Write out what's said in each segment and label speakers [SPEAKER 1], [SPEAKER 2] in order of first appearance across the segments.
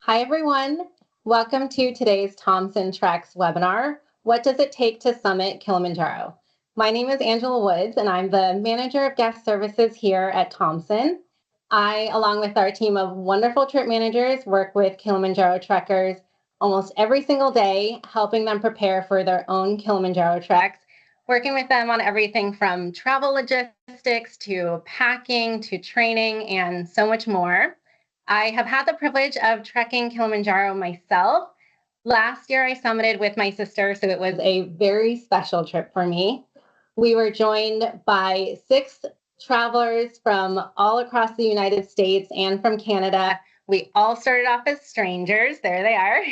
[SPEAKER 1] Hi, everyone. Welcome to today's Thomson Treks webinar, What Does It Take to Summit Kilimanjaro? My name is Angela Woods, and I'm the Manager of Guest Services here at Thomson. I, along with our team of wonderful trip managers, work with Kilimanjaro trekkers almost every single day, helping them prepare for their own Kilimanjaro treks, working with them on everything from travel logistics to packing to training and so much more. I have had the privilege of trekking Kilimanjaro myself. Last year, I summited with my sister, so it was a very special trip for me. We were joined by six travelers from all across the United States and from Canada. We all started off as strangers. There they are,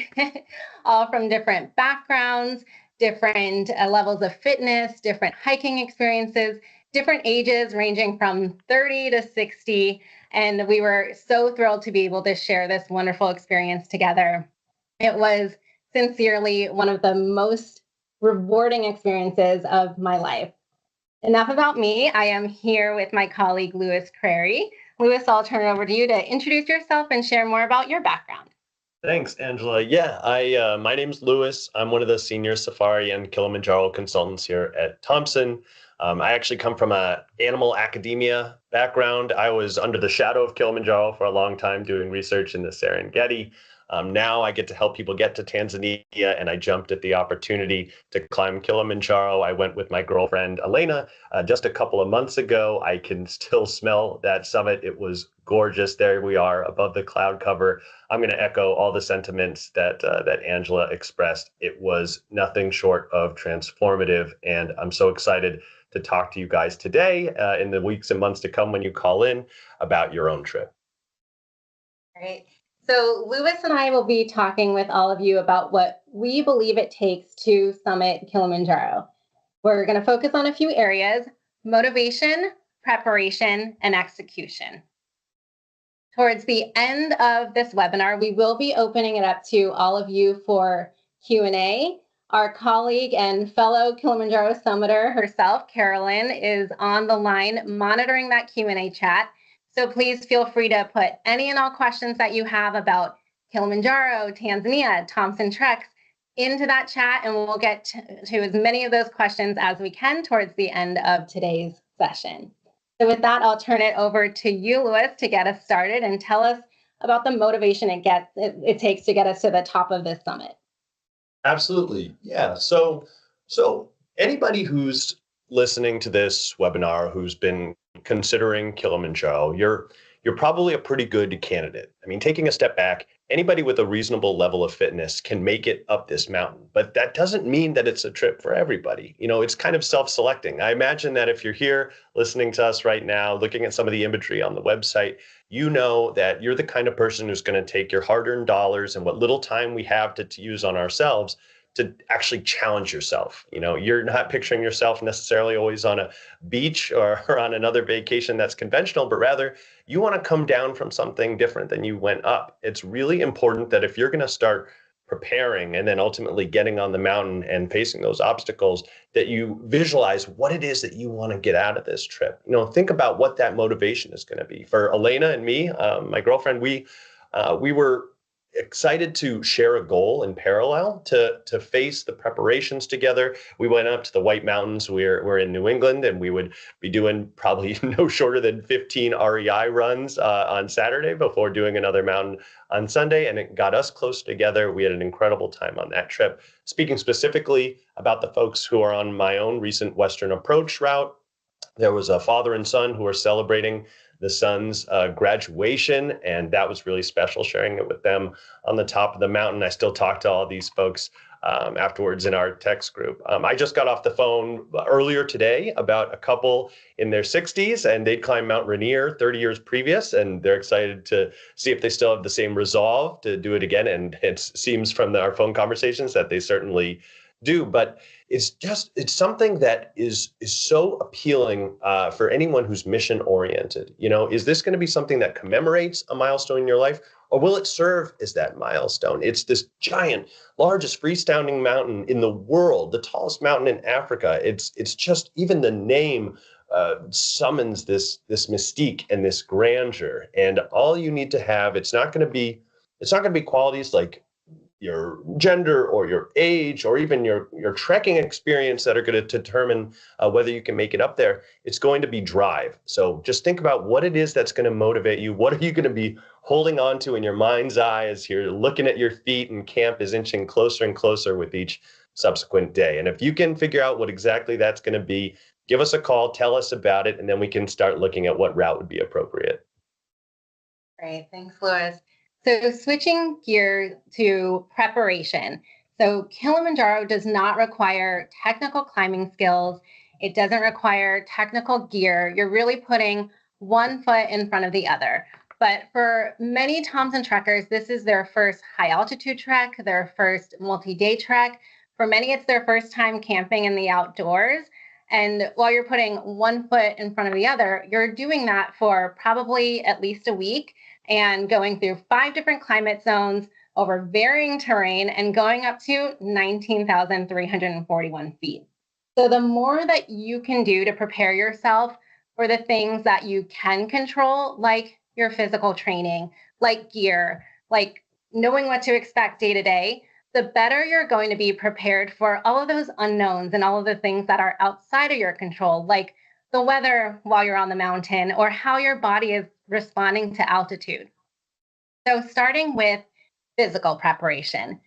[SPEAKER 1] all from different backgrounds, different levels of fitness, different hiking experiences, different ages ranging from 30 to 60. And we were so thrilled to be able to share this wonderful experience together. It was sincerely one of the most rewarding experiences of my life. Enough about me. I am here with my colleague, Louis Crary. Louis, I'll turn it over to you to introduce yourself and share more about your background.
[SPEAKER 2] Thanks, Angela. Yeah, my name's Louis. I'm one of the senior safari and Kilimanjaro consultants here at Thomson. I actually come from a animal academia background. I was under the shadow of Kilimanjaro for a long time doing research in the Serengeti. Now I get to help people get to Tanzania, and I jumped at the opportunity to climb Kilimanjaro. I went with my girlfriend, Elena, just a couple of months ago. I can still smell that summit. It was gorgeous. There we are above the cloud cover. I'm going to echo all the sentiments that Angela expressed. It was nothing short of transformative, and I'm so excited to talk to you guys today in the weeks and months to come when you call in about your own trip.
[SPEAKER 1] Great. So Louis and I will be talking with all of you about what we believe it takes to summit Kilimanjaro. We're going to focus on a few areas: motivation, preparation, and execution. Towards the end of this webinar, we will be opening it up to all of you for Q&A. Our colleague and fellow Kilimanjaro summiter herself, Carolyn, is on the line monitoring that Q&A chat. So please feel free to put any and all questions that you have about Kilimanjaro, Tanzania, Thomson Treks into that chat, and we'll get to as many of those questions as we can towards the end of today's session. So with that, I'll turn it over to you, Louis, to get us started and tell us about the motivation it takes to get us to the top of this summit.
[SPEAKER 2] Absolutely. Yeah. So anybody who's listening to this webinar who's been considering Kilimanjaro, you're probably a pretty good candidate. I mean, taking a step back, anybody with a reasonable level of fitness can make it up this mountain, but that doesn't mean that it's a trip for everybody. It's kind of self-selecting. I imagine that if you're here listening to us right now, looking at some of the imagery on the website, you know that you're the kind of person who's going to take your hard-earned dollars and what little time we have to use on ourselves to actually challenge yourself. You're not picturing yourself necessarily always on a beach or on another vacation that's conventional, but rather you want to come down from something different than you went up. It's really important that if you're going to start preparing and then ultimately getting on the mountain and facing those obstacles, that you visualize what it is that you want to get out of this trip. Think about what that motivation is going to be. For Elena and me, my girlfriend, we were excited to share a goal in parallel to face the preparations together. We went up to the White Mountains. We're in New England, and we would be doing probably no shorter than 15 REI runs on Saturday before doing another mountain on Sunday, and it got us close together. We had an incredible time on that trip. Speaking specifically about the folks who are on my own recent Western Approach route, there was a father and son who are celebrating the son's graduation, and that was really special, sharing it with them on the top of the mountain. I still talk to all these folks afterwards in our text group. I just got off the phone earlier today about a couple in their 60s, and they'd climbed Mount Rainier 30 years previous, and they're excited to see if they still have the same resolve to do it again. And it seems from our phone conversations that they certainly do. But it's something that is so appealing for anyone who's mission oriented. Is this going to be something that commemorates a milestone in your life, or will it serve as that milestone? It's this giant, largest freestanding mountain in the world, the tallest mountain in Africa. It's just, even the name summons this mystique and this grandeur. And all you need to have, it's not going to be It's not going to be qualities like your gender or your age or even your trekking experience that are going to determine whether you can make it up there. It's going to be drive. So just think about what it is that's going to motivate you. What are you going to be holding on to in your mind's eye as you're looking at your feet and camp is inching closer and closer with each subsequent day? And if you can figure out what exactly that's going to be, give us a call, tell us about it, and then we can start looking at what route would be appropriate.
[SPEAKER 1] Great. Thanks, Louis. So switching gears to preparation. So Kilimanjaro does not require technical climbing skills. It doesn't require technical gear. You're really putting one foot in front of the other. But for many Thomson trekkers, this is their first high altitude trek, their first multi-day trek. For many, it's their first time camping in the outdoors. And while you're putting one foot in front of the other, you're doing that for probably at least a week and going through 5 different climate zones over varying terrain and going up to 19,341 feet. So the more that you can do to prepare yourself for the things that you can control, like your physical training, like gear, like knowing what to expect day to day, the better you're going to be prepared for all of those unknowns and all of the things that are outside of your control, like the weather while you're on the mountain or how your body is responding to altitude. So, starting with physical preparation,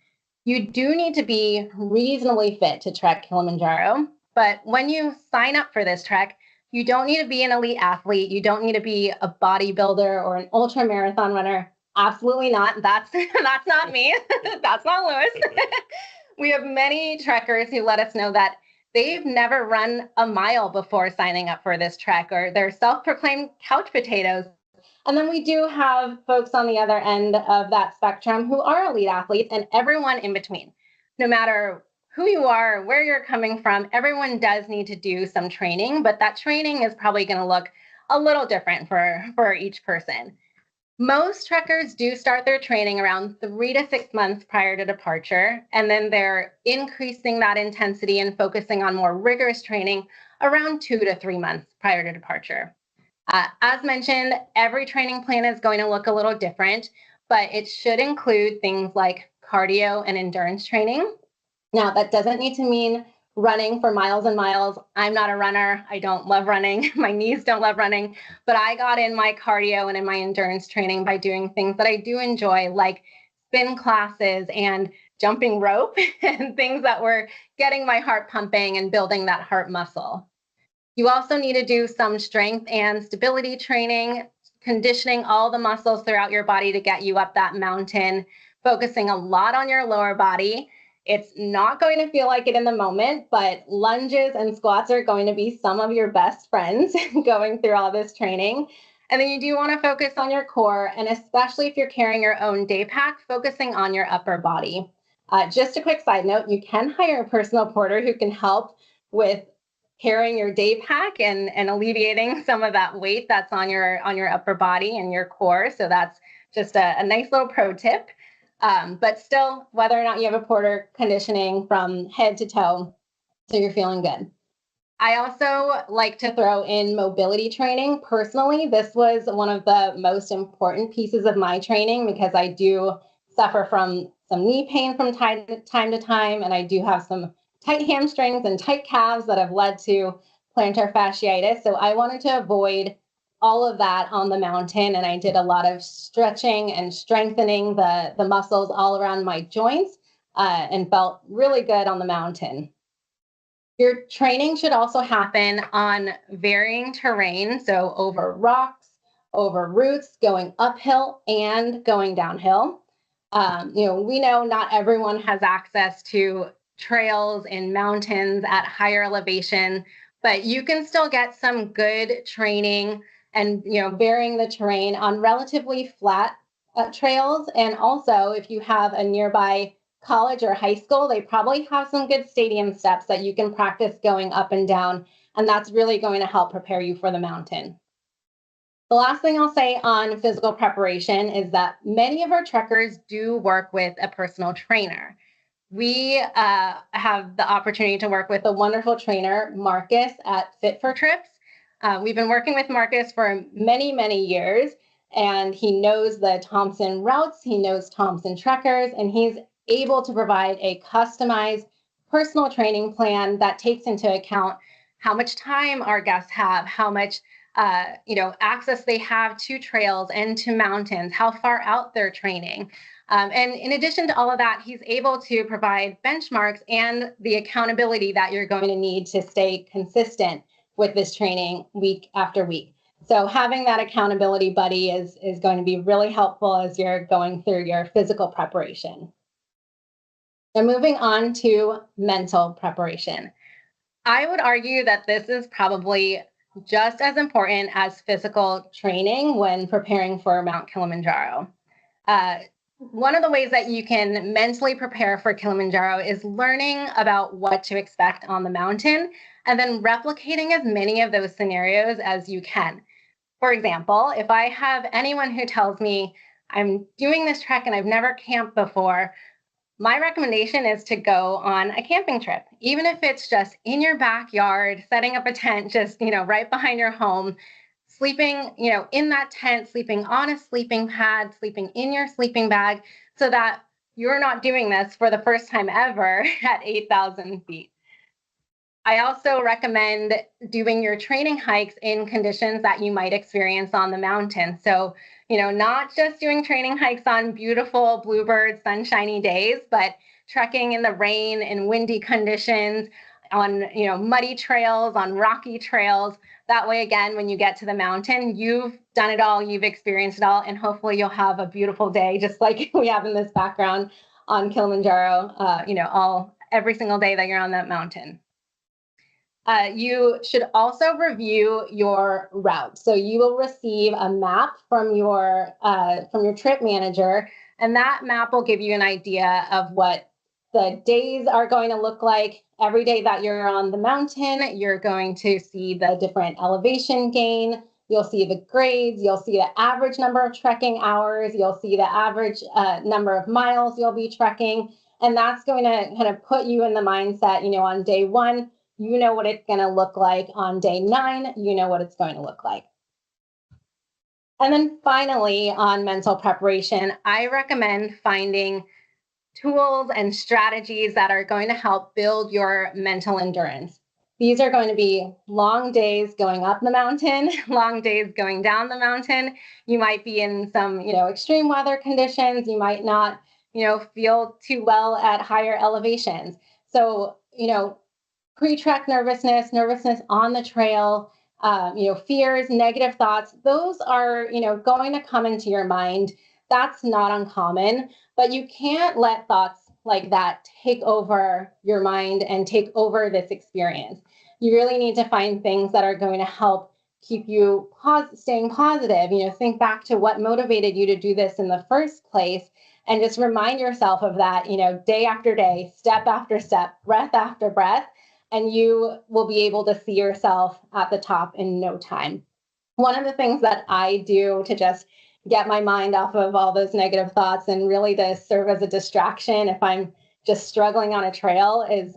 [SPEAKER 1] you do need to be reasonably fit to trek Kilimanjaro. But when you sign up for this trek, you don't need to be an elite athlete. You don't need to be a bodybuilder or an ultra marathon runner. Absolutely not. That's not me. That's not Lewis. We have many trekkers who let us know that they've never run a mile before signing up for this trek, or they're self-proclaimed couch potatoes. And then we do have folks on the other end of that spectrum who are elite athletes and everyone in between. No matter who you are, where you're coming from, everyone does need to do some training, but that training is probably going to look a little different for each person. Most trekkers do start their training around 3 to 6 months prior to departure, and then they're increasing that intensity and focusing on more rigorous training around 2 to 3 months prior to departure. As mentioned, every training plan is going to look a little different, but it should include things like cardio and endurance training. Now, that doesn't need to mean running for miles and miles. I'm not a runner. I don't love running. My knees don't love running, but I got in my cardio and in my endurance training by doing things that I do enjoy, like spin classes and jumping rope and things that were getting my heart pumping and building that heart muscle. You also need to do some strength and stability training, conditioning all the muscles throughout your body to get you up that mountain, focusing a lot on your lower body. It's not going to feel like it in the moment, but lunges and squats are going to be some of your best friends going through all this training. And then you do want to focus on your core, and especially if you're carrying your own day pack, focusing on your upper body. Just a quick side note, you can hire a personal porter who can help with carrying your day pack and alleviating some of that weight that's on your upper body and your core. So that's just a nice little pro tip. But still, whether or not you have a porter, conditioning from head to toe, so you're feeling good. I also like to throw in mobility training. Personally, this was one of the most important pieces of my training because I do suffer from some knee pain from time to time, and I do have some tight hamstrings and tight calves that have led to plantar fasciitis. So I wanted to avoid all of that on the mountain, and I did a lot of stretching and strengthening the muscles all around my joints and felt really good on the mountain. Your training should also happen on varying terrain, so over rocks, over roots, going uphill and going downhill. We know not everyone has access to trails in mountains at higher elevation, but you can still get some good training and varying the terrain on relatively flat trails. And also, if you have a nearby college or high school, they probably have some good stadium steps that you can practice going up and down, and that's really going to help prepare you for the mountain. The last thing I'll say on physical preparation is that many of our trekkers do work with a personal trainer. We have the opportunity to work with a wonderful trainer, Marcus at Fit for Trips. We've been working with Marcus for many, many years, and he knows the Thomson routes, he knows Thomson trekkers, and he's able to provide a customized personal training plan that takes into account how much time our guests have, how much access they have to trails and to mountains, how far out they're training. And in addition to all of that, he's able to provide benchmarks and the accountability that you're going to need to stay consistent with this training week after week. So having that accountability buddy is going to be really helpful as you're going through your physical preparation. Now, moving on to mental preparation. I would argue that this is probably just as important as physical training when preparing for Mount Kilimanjaro. One of the ways that you can mentally prepare for Kilimanjaro is learning about what to expect on the mountain and then replicating as many of those scenarios as you can. For example, if I have anyone who tells me I'm doing this trek and I've never camped before, my recommendation is to go on a camping trip, even if it's just in your backyard, setting up a tent just, right behind your home, sleeping, in that tent, sleeping on a sleeping pad, sleeping in your sleeping bag, so that you're not doing this for the first time ever at 8,000 feet. I also recommend doing your training hikes in conditions that you might experience on the mountain. So, not just doing training hikes on beautiful bluebird sunshiny days, but trekking in the rain and windy conditions on, muddy trails, on rocky trails. That way, again, when you get to the mountain, you've done it all, you've experienced it all, and hopefully you'll have a beautiful day, just like we have in this background on Kilimanjaro, every single day that you're on that mountain. You should also review your route. So you will receive a map from your trip manager, and that map will give you an idea of what the days are going to look like. Every day that you're on the mountain, you're going to see the different elevation gain. You'll see the grades. You'll see the average number of trekking hours. You'll see the average number of miles you'll be trekking. And that's going to kind of put you in the mindset, on day one, you know what it's going to look like. On day 9, you know what it's going to look like. And then finally, on mental preparation, I recommend finding tools and strategies that are going to help build your mental endurance. These are going to be long days going up the mountain, long days going down the mountain. You might be in some, extreme weather conditions. You might not, feel too well at higher elevations. So, pre-trek nervousness on the trail, fears, negative thoughts, those are, going to come into your mind. That's not uncommon, but you can't let thoughts like that take over your mind and take over this experience. You really need to find things that are going to help keep you staying positive. Think back to what motivated you to do this in the first place, and just remind yourself of that, day after day, step after step, breath after breath, and you will be able to see yourself at the top in no time. One of the things that I do to just get my mind off of all those negative thoughts and really to serve as a distraction if I'm just struggling on a trail is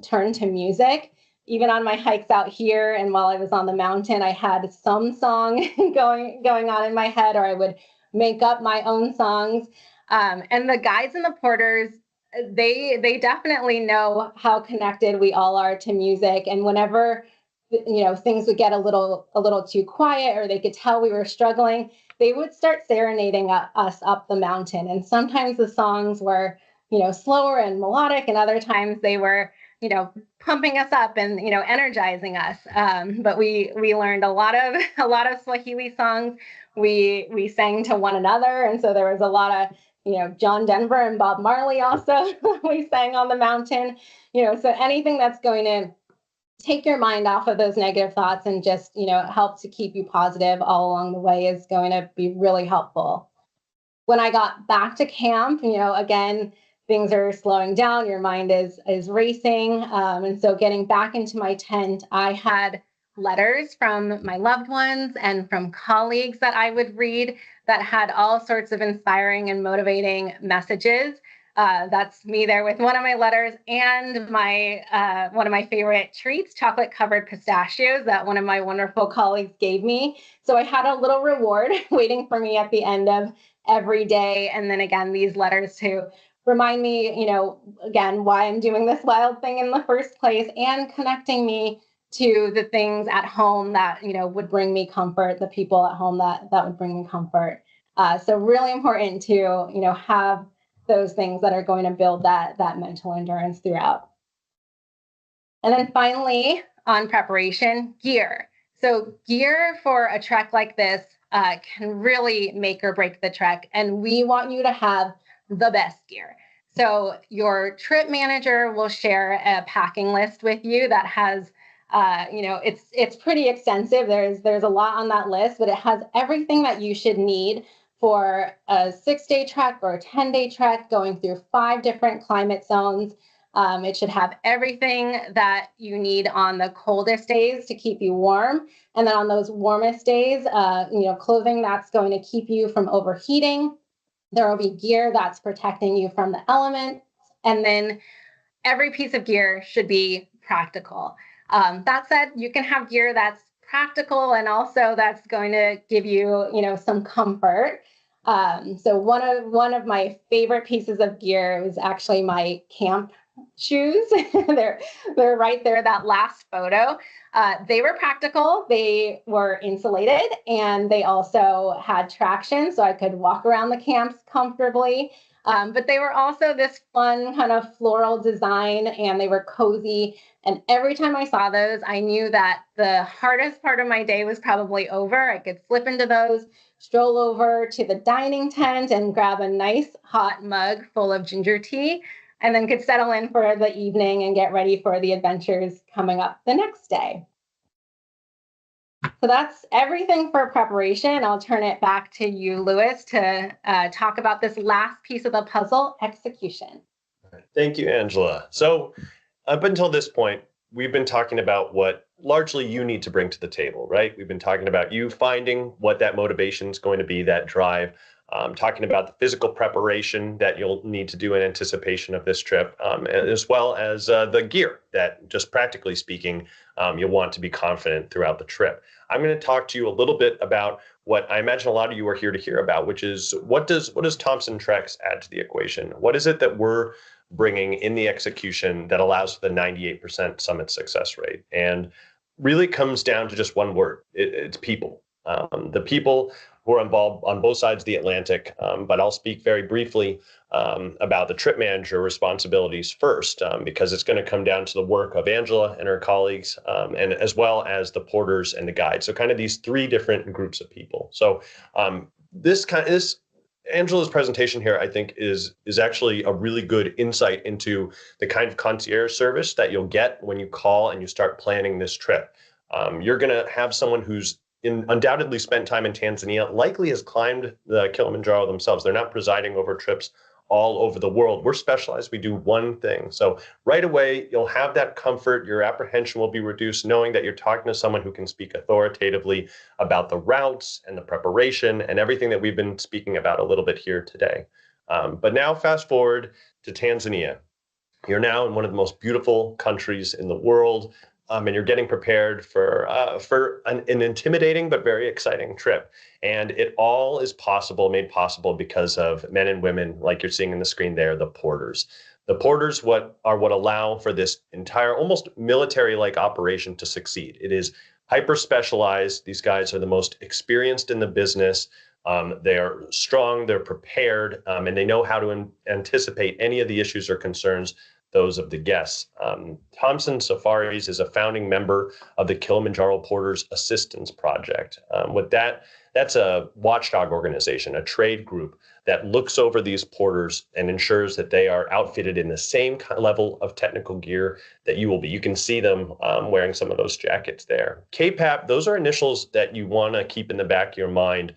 [SPEAKER 1] turn to music. Even on my hikes out here and while I was on the mountain, I had some song going on in my head, or I would make up my own songs. And the guides and the porters, they definitely know how connected we all are to music. And whenever things would get a little too quiet, or they could tell we were struggling, they would start serenading us up the mountain. And sometimes the songs were slower and melodic, and other times they were pumping us up and energizing us. But we learned a lot of Swahili songs. We sang to one another, and so there was a lot of John Denver and Bob Marley also we sang on the mountain. So anything that's going to take your mind off of those negative thoughts and just help to keep you positive all along the way is going to be really helpful. When I got back to camp, again, things are slowing down, your mind is racing, and so getting back into my tent, I had letters from my loved ones and from colleagues that I would read that had all sorts of inspiring and motivating messages. That's me there with one of my letters and my one of my favorite treats, chocolate covered pistachios that one of my wonderful colleagues gave me. So I had a little reward waiting for me at the end of every day. And then again, these letters to remind me, again, why I'm doing this wild thing in the first place and connecting me to the things at home that, would bring me comfort, the people at home that would bring me comfort. So really important to, have those things that are going to build that mental endurance throughout. And then finally, on preparation, gear. So gear for a trek like this can really make or break the trek. And we want you to have the best gear. So your trip manager will share a packing list with you that has, it's pretty extensive. There's a lot on that list, but it has everything that you should need for a 6-day trek or a 10-day trek going through 5 different climate zones. It should have everything that you need on the coldest days to keep you warm. And then on those warmest days, clothing that's going to keep you from overheating. There will be gear that's protecting you from the elements. And then every piece of gear should be practical. That said, you can have gear that's practical and also that's going to give you, some comfort. So one of my favorite pieces of gear was actually my camp shoes. they're right there, that last photo. They were practical, they were insulated, and they also had traction so I could walk around the camps comfortably. But they were also this fun kind of floral design, and they were cozy. And every time I saw those, I knew that the hardest part of my day was probably over. I could slip into those, stroll over to the dining tent and grab a nice hot mug full of ginger tea, and then could settle in for the evening and get ready for the adventures coming up the next day. So that's everything for preparation. I'll turn it back to you, Lewis, to talk about this last piece of the puzzle, execution.
[SPEAKER 2] Thank you, Angela. So up until this point, we've been talking about what largely you need to bring to the table, right? We've been talking about you finding what that motivation is going to be, that drive, talking about the physical preparation that you'll need to do in anticipation of this trip, as well as the gear that, just practically speaking, you'll want to be confident throughout the trip. I'm going to talk to you a little bit about what I imagine a lot of you are here to hear about, which is what does Thomson Treks add to the equation? What is it that we're bringing in the execution that allows for the 98% summit success rate? And really comes down to just one word. It's people. The people who are involved on both sides of the Atlantic, but I'll speak very briefly about the trip manager responsibilities first, because it's going to come down to the work of Angela and her colleagues, and as well as the porters and the guides. So kind of these 3 different groups of people. So this Angela's presentation here, I think, is actually a really good insight into the kind of concierge service that you'll get when you call and you start planning this trip. You're going to have someone who's undoubtedly spent time in Tanzania, likely has climbed the Kilimanjaro themselves. They're not presiding over trips all over the world. We're specialized. We do one thing. So right away, you'll have that comfort. Your apprehension will be reduced, knowing that you're talking to someone who can speak authoritatively about the routes and the preparation and everything that we've been speaking about a little bit here today. But now fast forward to Tanzania. You're now in one of the most beautiful countries in the world. And you're getting prepared for an intimidating but very exciting trip. And it all is made possible because of men and women, like you're seeing in the screen there, the porters. The porters what allow for this entire almost military-like operation to succeed. It is hyper specialized. These guys are the most experienced in the business. They are strong, they're prepared, and they know how to anticipate any of the issues or concerns those of the guests. Thomson Safaris is a founding member of the Kilimanjaro Porters Assistance Project. That's a watchdog organization, a trade group that looks over these porters and ensures that they are outfitted in the same level of technical gear that you will be. You can see them wearing some of those jackets there. KPAP, those are initials that you want to keep in the back of your mind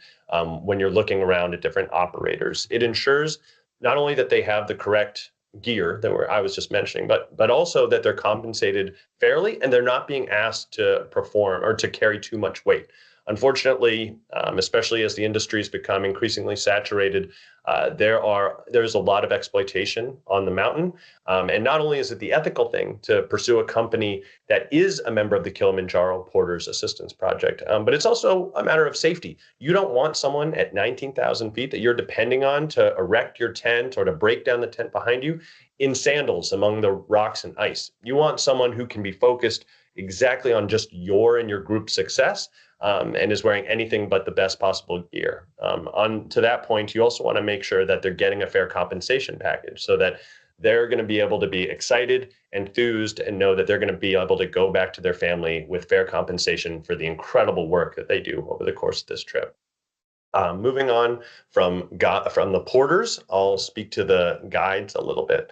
[SPEAKER 2] when you're looking around at different operators. It ensures not only that they have the correct gear that I was just mentioning, but also that they're compensated fairly and they're not being asked to perform or to carry too much weight. Unfortunately, especially as the industry has become increasingly saturated, there's a lot of exploitation on the mountain. And not only is it the ethical thing to pursue a company that is a member of the Kilimanjaro Porters Assistance Project, but it's also a matter of safety. You don't want someone at 19,000 feet that you're depending on to erect your tent or to break down the tent behind you in sandals among the rocks and ice. You want someone who can be focused exactly on just your and your group's success, and is wearing anything but the best possible gear. On to that point, you also want to make sure that they're getting a fair compensation package so that they're going to be able to be excited, enthused, and know that they're going to be able to go back to their family with fair compensation for the incredible work that they do over the course of this trip. Moving on from the porters, I'll speak to the guides a little bit.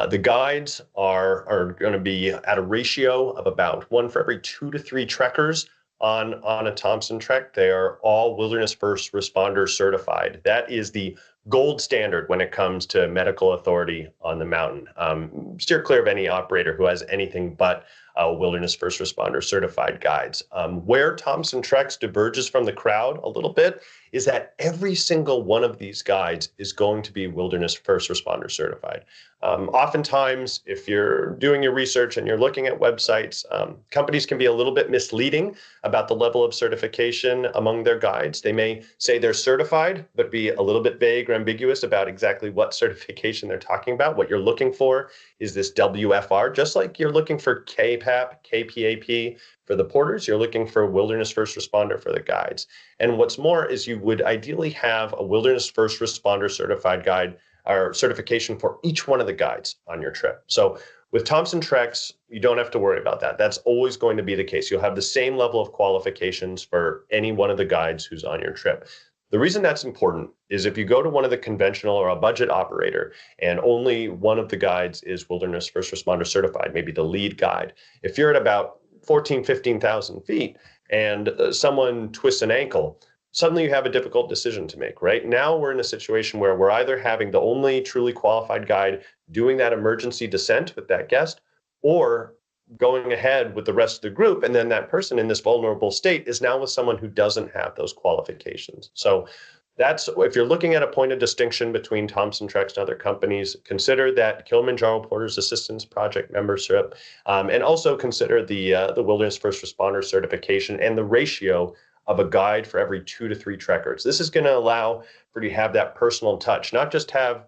[SPEAKER 2] The guides are going to be at a ratio of about one for every 2 to 3 trekkers on a Thomson Trek. They are all Wilderness First Responder certified. That is the gold standard when it comes to medical authority on the mountain. Steer clear of any operator who has anything but Wilderness First Responder certified guides. Where Thomson Treks diverges from the crowd a little bit is that every single one of these guides is going to be Wilderness First Responder certified. Oftentimes, if you're doing your research and you're looking at websites, companies can be a little bit misleading about the level of certification among their guides. They may say they're certified, but be a little bit vague or ambiguous about exactly what certification they're talking about. What you're looking for is this WFR, just like you're looking for KPAP, KPAP for the porters, you're looking for Wilderness First Responder for the guides. And what's more is you would ideally have a Wilderness First Responder certified guide or certification for each one of the guides on your trip. So with Thomson Treks, you don't have to worry about that. That's always going to be the case. You'll have the same level of qualifications for any one of the guides who's on your trip. The reason that's important is if you go to one of the conventional or a budget operator and only one of the guides is Wilderness First Responder certified, maybe the lead guide, if you're at about 14, 15,000 feet and someone twists an ankle, suddenly you have a difficult decision to make, right? Now we're in a situation where we're either having the only truly qualified guide doing that emergency descent with that guest, or going ahead with the rest of the group. And then that person in this vulnerable state is now with someone who doesn't have those qualifications. So that's, if you're looking at a point of distinction between Thomson Treks and other companies, consider that Kilimanjaro Porters Assistance Project membership, and also consider the Wilderness First Responder certification and the ratio of a guide for every 2 to 3 trekkers. This is going to allow for you to have that personal touch, not just have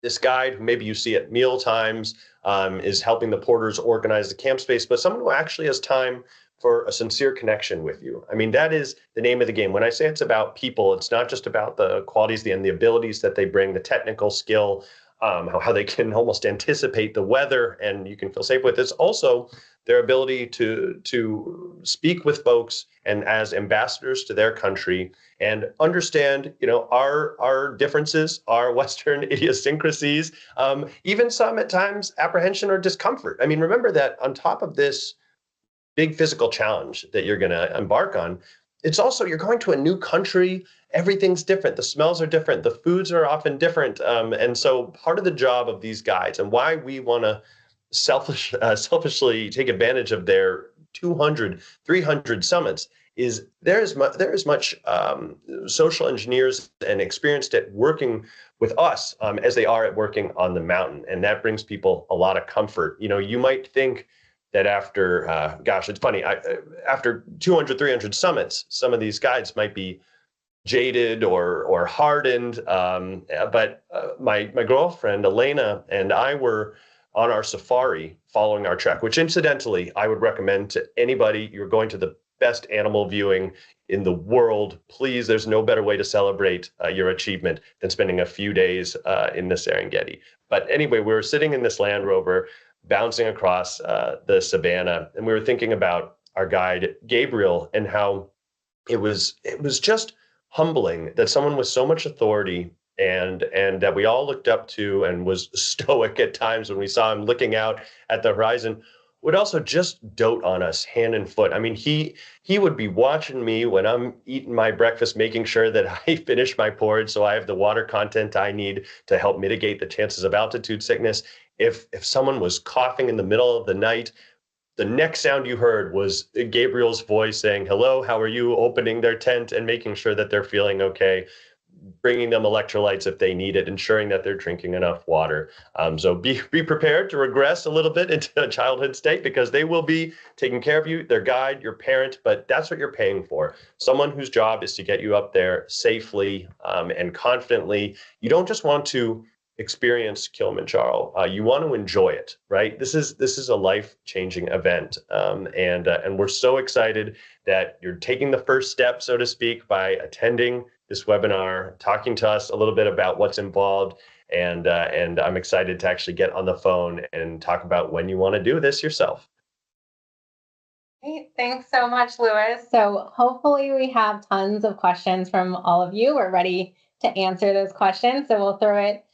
[SPEAKER 2] this guide who maybe you see at meal times, is helping the porters organize the camp space, but someone who actually has time for a sincere connection with you. I mean, that is the name of the game. When I say it's about people, it's not just about the qualities and the abilities that they bring, the technical skill, how they can almost anticipate the weather and you can feel safe with. It's also their ability to speak with folks and as ambassadors to their country and understand, our differences, our Western idiosyncrasies, even some at times apprehension or discomfort. I mean, remember that on top of this big physical challenge that you're going to embark on, it's also you're going to a new country. Everything's different. The smells are different. The foods are often different. And so part of the job of these guides and why we want to selfishly take advantage of their 200, 300 summits is there is much social engineers and experienced at working with us as they are at working on the mountain. And that brings people a lot of comfort. You might think that after, it's funny, after 200, 300 summits, some of these guides might be jaded or hardened. But my girlfriend, Elena, and I were on our safari following our trek, which incidentally, I would recommend to anybody. You're going to the best animal viewing in the world. Please, there's no better way to celebrate your achievement than spending a few days in the Serengeti. But anyway, we were sitting in this Land Rover, bouncing across the savannah, and we were thinking about our guide Gabriel and how it was just humbling that someone with so much authority and that we all looked up to and was stoic at times when we saw him looking out at the horizon would also just dote on us hand and foot. I mean, he would be watching me when I'm eating my breakfast, making sure that I finish my porridge so I have the water content I need to help mitigate the chances of altitude sickness. If someone was coughing in the middle of the night, the next sound you heard was Gabriel's voice saying, "Hello, how are you?" Opening their tent and making sure that they're feeling okay, bringing them electrolytes if they need it, ensuring that they're drinking enough water. So be prepared to regress a little bit into a childhood state, because they will be taking care of you, their guide, your parent, but that's what you're paying for. Someone whose job is to get you up there safely and confidently. You don't just want to experience Kilimanjaro. You want to enjoy it, right? This is a life-changing event, and we're so excited that you're taking the first step, so to speak, by attending this webinar, talking to us a little bit about what's involved, and I'm excited to actually get on the phone and talk about when you want to do this yourself.
[SPEAKER 1] Great. Thanks so much, Louis. So hopefully we have tons of questions from all of you. We're ready to answer those questions. So we'll throw it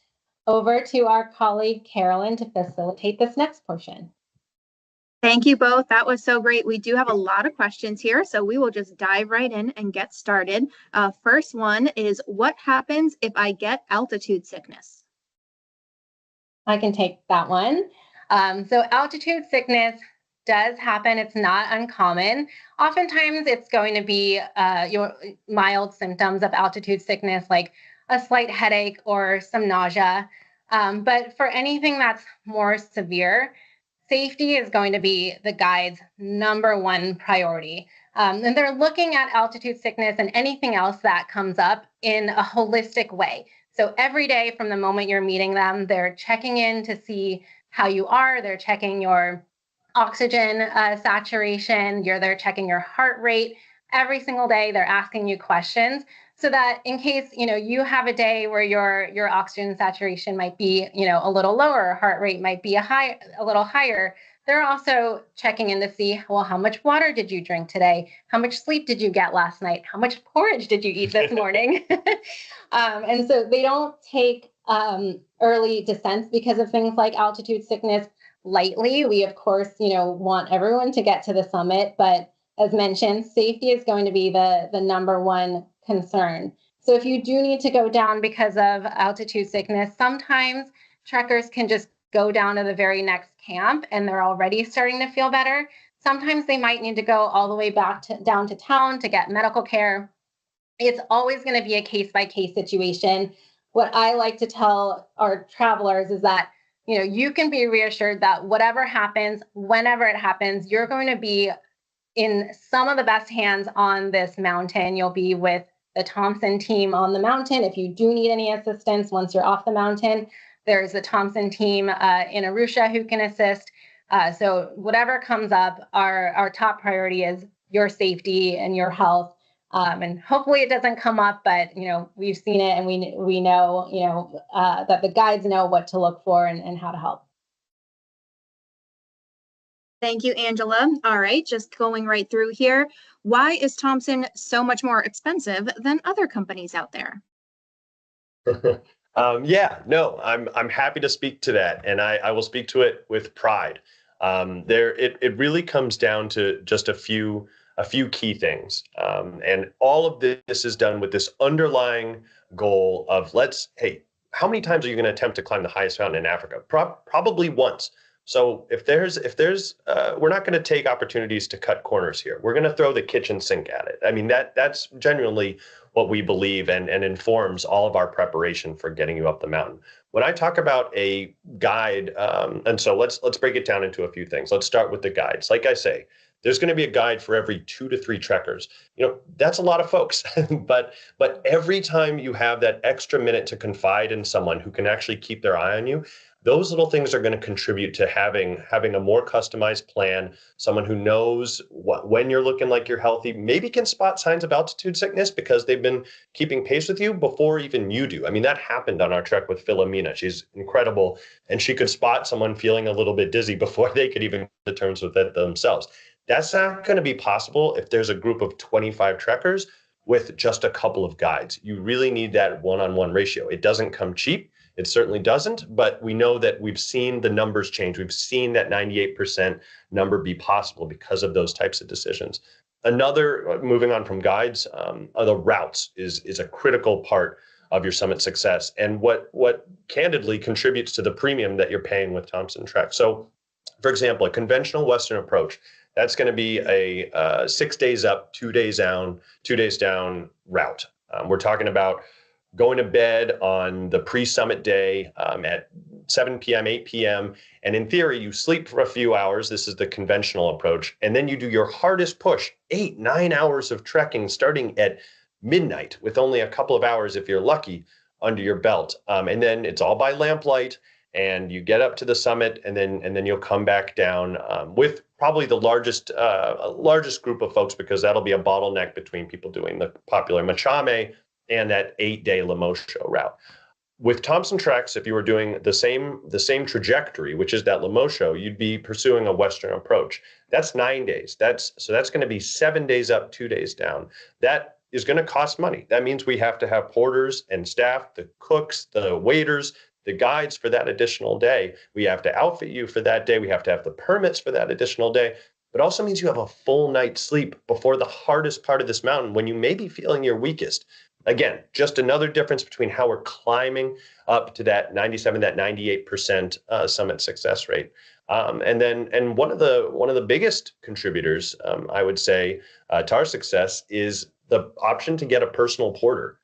[SPEAKER 1] over to our colleague, Carolyn, to facilitate this next portion.
[SPEAKER 3] Thank you both. That was so great. We do have a lot of questions here, so we will just dive right in and get started. First one is, what happens if I get altitude sickness?
[SPEAKER 1] I can take that one. So altitude sickness does happen. It's not uncommon. Oftentimes it's going to be your mild symptoms of altitude sickness, like a slight headache or some nausea. But for anything that's more severe, safety is going to be the guide's number one priority. And they're looking at altitude sickness and anything else that comes up in a holistic way. So every day from the moment you're meeting them, they're checking in to see how you are. They're checking your oxygen saturation. They're checking your heart rate. Every single day, they're asking you questions so that in case you have a day where your oxygen saturation might be a little lower, heart rate might be a little higher. They're also checking in to see, well, how much water did you drink today? How much sleep did you get last night? How much porridge did you eat this morning? And so they don't take early descents because of things like altitude sickness lightly. We, of course, want everyone to get to the summit, but as mentioned, safety is going to be the number one concern. So if you do need to go down because of altitude sickness, sometimes trekkers can just go down to the very next camp and they're already starting to feel better. Sometimes they might need to go all the way back down to town to get medical care. It's always going to be a case-by-case situation. What I like to tell our travelers is that you can be reassured that whatever happens, whenever it happens, you're going to be in some of the best hands on this mountain. You'll be with the Thomson team on the mountain. If you do need any assistance once you're off the mountain, there's the Thomson team in Arusha who can assist. So whatever comes up, our top priority is your safety and your health. And hopefully it doesn't come up, but we've seen it, and we know that the guides know what to look for and how to help.
[SPEAKER 3] Thank you, Angela. All right, just going right through here. Why is Thomson so much more expensive than other companies out there?
[SPEAKER 2] I'm happy to speak to that, and I will speak to it with pride. It really comes down to just a few key things, and all of this is done with this underlying goal of how many times are you going to attempt to climb the highest mountain in Africa? Probably once. So if there's we're not going to take opportunities to cut corners here. We're going to throw the kitchen sink at it. I mean, that's genuinely what we believe, and informs all of our preparation for getting you up the mountain. When I talk about a guide, and so let's break it down into a few things. Let's start with the guides. Like I say, there's going to be a guide for every 2 to 3 trekkers. That's a lot of folks, but every time you have that extra minute to confide in someone who can actually keep their eye on you, those little things are going to contribute to having a more customized plan. Someone who knows when you're looking like you're healthy, maybe can spot signs of altitude sickness because they've been keeping pace with you before even you do. I mean, that happened on our trek with Philomena. She's incredible, and she could spot someone feeling a little bit dizzy before they could even come to terms with it themselves. That's not going to be possible if there's a group of 25 trekkers with just a couple of guides. You really need that one-on-one ratio. It doesn't come cheap. It certainly doesn't, but we know that we've seen the numbers change. We've seen that 98% number be possible because of those types of decisions. Another, moving on from guides, the routes is a critical part of your summit success, and what candidly contributes to the premium that you're paying with Thomson Treks. So For example, a conventional Western approach, that's going to be a 6 days up, 2 days down, 2 days down route. We're talking about going to bed on the pre-summit day at 7 p.m., 8 p.m. And in theory, you sleep for a few hours. This is the conventional approach. And then you do your hardest push, 8, 9 hours of trekking starting at midnight with only a couple of hours, if you're lucky, under your belt. And then it's all by lamplight. And you get up to the summit, and then you'll come back down with probably the largest group of folks, because that'll be a bottleneck between people doing the popular Machame and that 8-day Lemosho route. With Thomson Treks, if you were doing the same trajectory, which is that Lemosho, you'd be pursuing a Western approach. That's 9 days. That's going to be 7 days up, 2 days down. That is going to cost money. That means we have to have porters and staff, the cooks, the waiters, the guides for that additional day. We have to outfit you for that day. We have to have the permits for that additional day. But also means you have a full night's sleep before the hardest part of this mountain when you may be feeling your weakest. Again, just another difference between how we're climbing up to that 97, that 98% summit success rate. And one of the biggest contributors, I would say, to our success is the option to get a personal porter.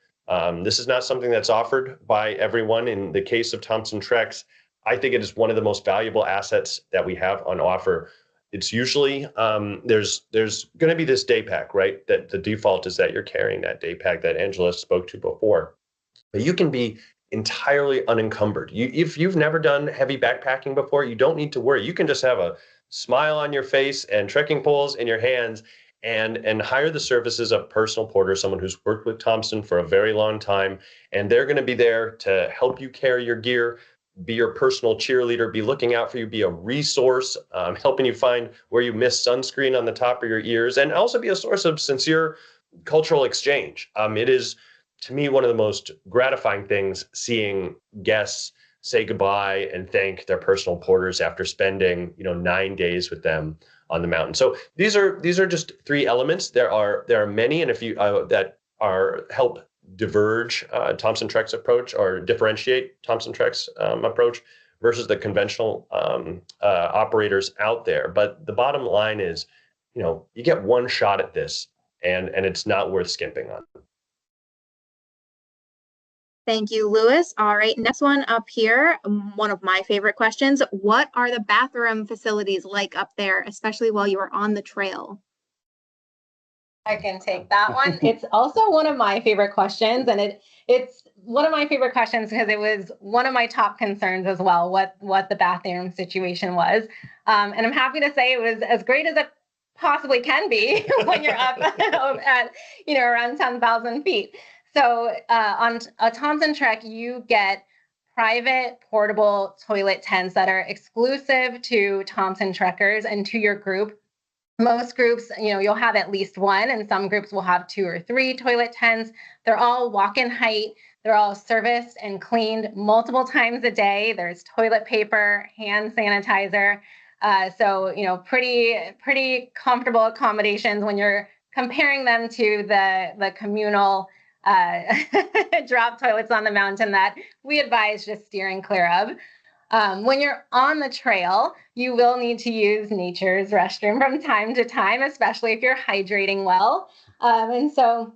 [SPEAKER 2] This is not something that's offered by everyone. In the case of Thomson Treks, I think it is one of the most valuable assets that we have on offer. It's usually there's going to be this day pack, right? That the default is that you're carrying that day pack that Angela spoke to before, but you can be entirely unencumbered. If you've never done heavy backpacking before, you don't need to worry. You can just have a smile on your face and trekking poles in your hands, and hire the services of personal porter, someone who's worked with Thomson for a very long time, and they're going to be there to help you carry your gear, be your personal cheerleader, be looking out for you, be a resource, helping you find where you missed sunscreen on the top of your ears, and also be a source of sincere cultural exchange. It is, to me, one of the most gratifying things seeing guests say goodbye and thank their personal porters after spending 9 days with them on the mountain. So these are just three elements. There are many, and if you that are help diverge Thomson Treks approach or differentiate Thomson Treks approach versus the conventional operators out there. But the bottom line is, you get one shot at this, and it's not worth skimping on.
[SPEAKER 3] Thank you, Lewis. All right, next one up here, one of my favorite questions. What are the bathroom facilities like up there, especially while you are on the trail?
[SPEAKER 1] I can take that one. It's also one of my favorite questions, and it's one of my favorite questions because it was one of my top concerns as well, what the bathroom situation was. And I'm happy to say it was as great as it possibly can be when you're up at around 10,000 feet. So on a Thomson Trek, you get private portable toilet tents that are exclusive to Thomson Trekkers and to your group. Most groups, you'll have at least one, and some groups will have 2 or 3 toilet tents. They're all walk-in height. They're all serviced and cleaned multiple times a day. There's toilet paper, hand sanitizer. So, pretty comfortable accommodations when you're comparing them to the communal drop toilets on the mountain that we advise just steering clear of. When you're on the trail, you will need to use nature's restroom from time to time, especially if you're hydrating well. And so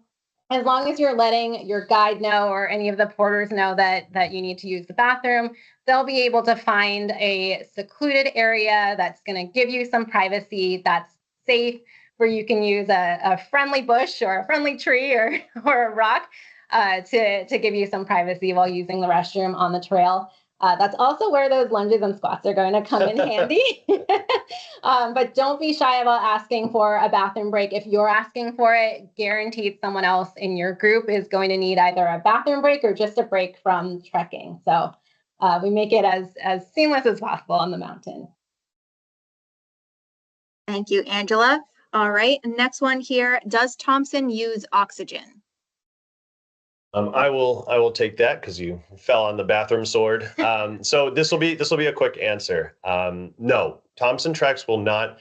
[SPEAKER 1] as long as you're letting your guide know or any of the porters know that you need to use the bathroom, they'll be able to find a secluded area that's going to give you some privacy, that's safe, where you can use a friendly bush or a friendly tree or a rock to give you some privacy while using the restroom on the trail. That's also where those lunges and squats are going to come in handy. But don't be shy about asking for a bathroom break. If you're asking for it, guaranteed someone else in your group is going to need either a bathroom break or just a break from trekking. So we make it as seamless as possible on the mountain.
[SPEAKER 3] Thank you, Angela. All right, next one here. Does Thomson use oxygen?
[SPEAKER 2] I will take that because you fell on the bathroom sword. So this will be a quick answer. No, Thomson Treks will not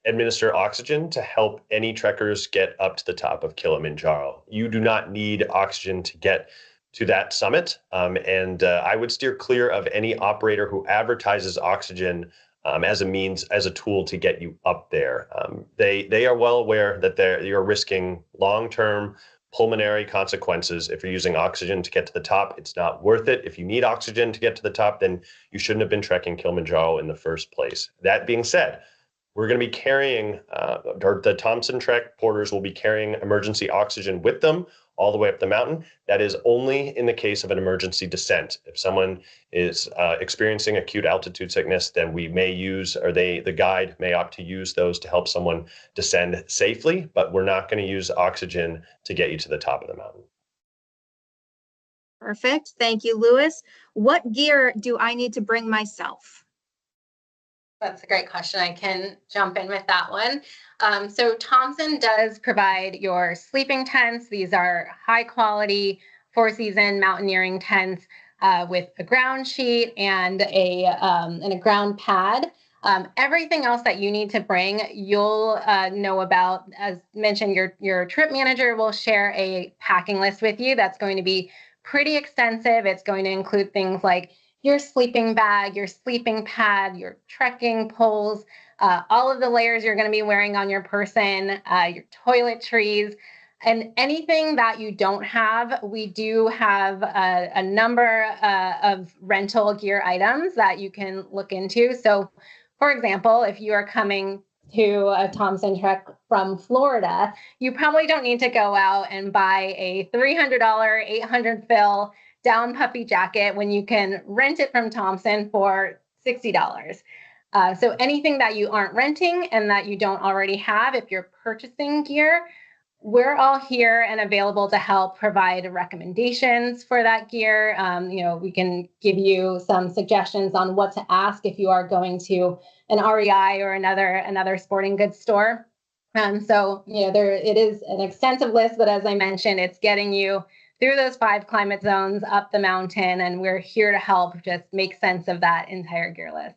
[SPEAKER 2] administer oxygen to help any trekkers get up to the top of Kilimanjaro. You do not need oxygen to get to that summit, and I would steer clear of any operator who advertises oxygen as a means, as a tool to get you up there. They are well aware that you're risking long-term pulmonary consequences if you're using oxygen to get to the top. It's not worth it. If you need oxygen to get to the top, then you shouldn't have been trekking Kilimanjaro in the first place. That being said, we're going to be carrying, the Thomson Trek porters will be carrying emergency oxygen with them all the way up the mountain. That is only in the case of an emergency descent. If someone is experiencing acute altitude sickness, then we may use, or the guide may opt to use those to help someone descend safely, but we're not going to use oxygen to get you to the top of the mountain.
[SPEAKER 3] Perfect. Thank you, Lewis. What gear do I need to bring myself?
[SPEAKER 1] That's a great question. I can jump in with that one. So Thomson does provide your sleeping tents. These are high quality, four-season mountaineering tents with a ground sheet and a ground pad. Everything else that you need to bring, you'll know about. As mentioned, your trip manager will share a packing list with you that's going to be pretty extensive. It's going to include things like your sleeping bag, your sleeping pad, your trekking poles, all of the layers you're going to be wearing on your person, your toiletries, and anything that you don't have. We do have a number of rental gear items that you can look into. So, for example, if you are coming to a Thomson Trek from Florida, you probably don't need to go out and buy a $300, 800 fill down puffy jacket when you can rent it from Thomson for $60. So anything that you aren't renting and that you don't already have, if you're purchasing gear, we're all here and available to help provide recommendations for that gear. We can give you some suggestions on what to ask if you are going to an REI or another sporting goods store. It is an extensive list, but as I mentioned, it's getting you through those 5 climate zones up the mountain, and we're here to help just make sense of that entire gear list.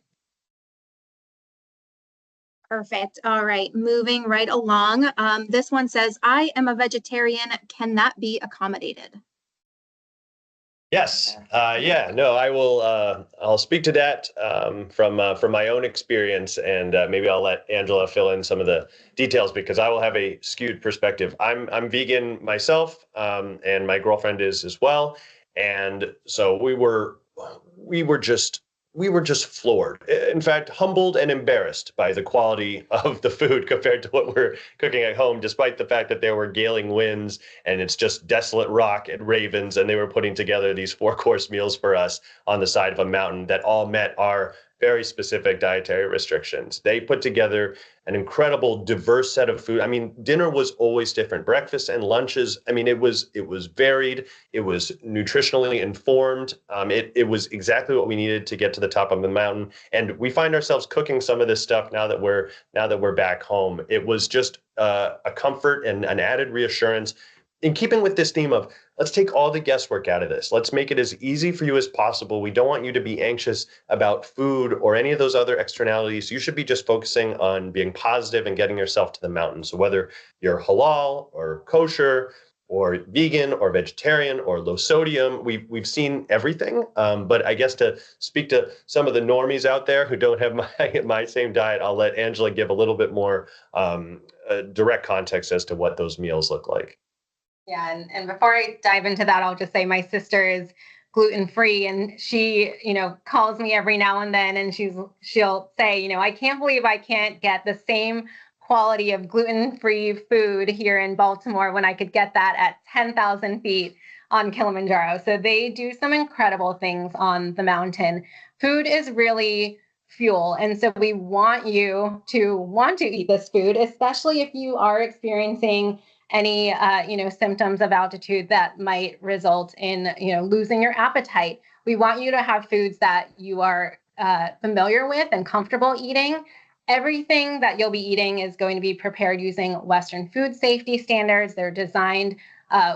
[SPEAKER 3] Perfect. All right, moving right along. This one says, I am a vegetarian. Can that be accommodated?
[SPEAKER 2] Yes. Yeah. No, I will. I'll speak to that from my own experience, and maybe I'll let Angela fill in some of the details because I will have a skewed perspective. I'm vegan myself, and my girlfriend is as well, and so we were just floored. In fact, humbled and embarrassed by the quality of the food compared to what we're cooking at home, despite the fact that there were galing winds and it's just desolate rock and ravens. And they were putting together these 4-course meals for us on the side of a mountain that all met our very specific dietary restrictions. They put together an incredible, diverse set of food. I mean, dinner was always different. Breakfast and lunches. I mean, it was varied. It was nutritionally informed. It was exactly what we needed to get to the top of the mountain. And we find ourselves cooking some of this stuff now that we're back home. It was just a comfort and an added reassurance. In keeping with this theme of let's take all the guesswork out of this. Let's make it as easy for you as possible. We don't want you to be anxious about food or any of those other externalities. You should be just focusing on being positive and getting yourself to the mountain. So whether you're halal or kosher or vegan or vegetarian or low sodium, we've seen everything. But I guess to speak to some of the normies out there who don't have my same diet, I'll let Angela give a little bit more direct context as to what those meals look like.
[SPEAKER 1] Yeah, and before I dive into that, I'll just say my sister is gluten-free, and she, calls me every now and then, and she'll say, I can't believe I can't get the same quality of gluten-free food here in Baltimore when I could get that at 10,000 feet on Kilimanjaro. So they do some incredible things on the mountain. Food is really fuel, and so we want you to want to eat this food, especially if you are experiencing any symptoms of altitude that might result in losing your appetite. We want you to have foods that you are familiar with and comfortable eating. Everything that you'll be eating is going to be prepared using Western food safety standards. They're designed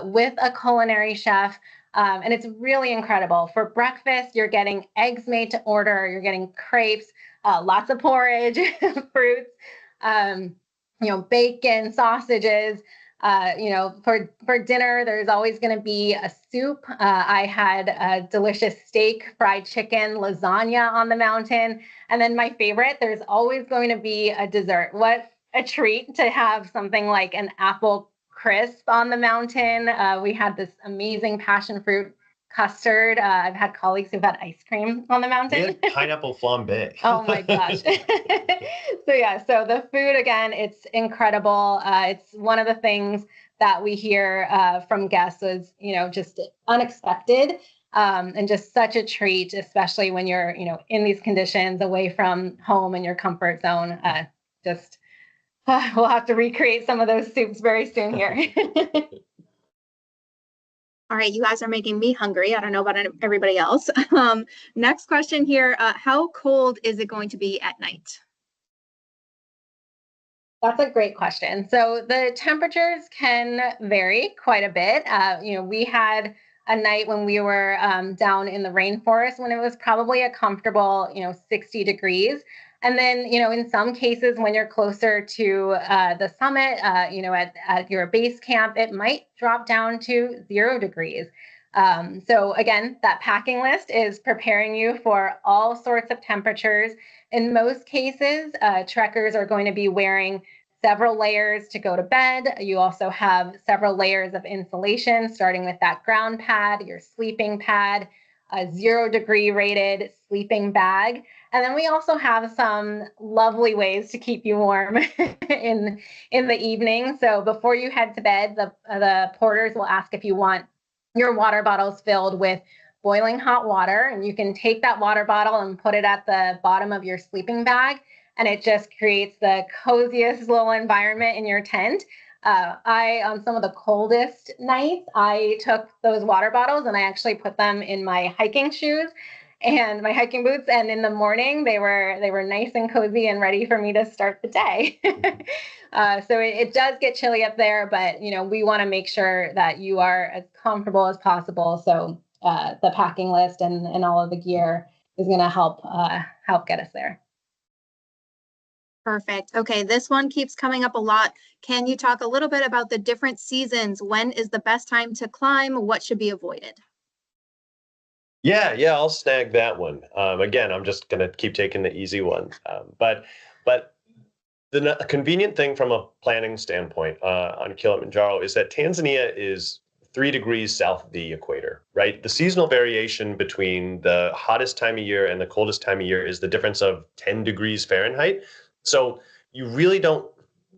[SPEAKER 1] with a culinary chef. And it's really incredible. For breakfast, you're getting eggs made to order. You're getting crepes, lots of porridge, fruits, bacon, sausages. For dinner, there's always going to be a soup. I had a delicious steak, fried chicken, lasagna on the mountain. And then my favorite, there's always going to be a dessert. What a treat to have something like an apple crisp on the mountain. We had this amazing passion fruit custard. I've had colleagues who've had ice cream on the
[SPEAKER 2] We
[SPEAKER 1] mountain.
[SPEAKER 2] had pineapple flambe.
[SPEAKER 1] Oh my gosh. So the food, again, it's incredible. It's one of the things that we hear from guests is, just unexpected, and just such a treat, especially when you're, in these conditions away from home and your comfort zone. We'll have to recreate some of those soups very soon here.
[SPEAKER 3] All right, you guys are making me hungry. I don't know about everybody else. Next question here. How cold is it going to be at night?
[SPEAKER 1] That's a great question. So the temperatures can vary quite a bit. We had a night when we were down in the rainforest when it was probably a comfortable, 60 degrees. And then, in some cases, when you're closer to the summit, at your base camp, it might drop down to 0 degrees. So again, that packing list is preparing you for all sorts of temperatures. In most cases, trekkers are going to be wearing several layers to go to bed. You also have several layers of insulation, starting with that ground pad, your sleeping pad, a 0 degree rated sleeping bag. And then we also have some lovely ways to keep you warm in the evening. So before you head to bed, the porters will ask if you want your water bottles filled with boiling hot water, and you can take that water bottle and put it at the bottom of your sleeping bag, and it just creates the coziest little environment in your tent. On some of the coldest nights, I took those water bottles and I actually put them in my hiking shoes and my hiking boots. And in the morning, they were nice and cozy and ready for me to start the day. So it does get chilly up there, but we want to make sure that you are as comfortable as possible. So the packing list and all of the gear is going to help get us there.
[SPEAKER 3] Perfect. Okay, this one keeps coming up a lot. Can you talk a little bit about the different seasons? When is the best time to climb? What should be avoided?
[SPEAKER 2] Yeah, I'll snag that one. Again, I'm just going to keep taking the easy ones. But the convenient thing from a planning standpoint on Kilimanjaro is that Tanzania is 3 degrees south of the equator, right? The seasonal variation between the hottest time of year and the coldest time of year is the difference of 10 degrees Fahrenheit. So you really don't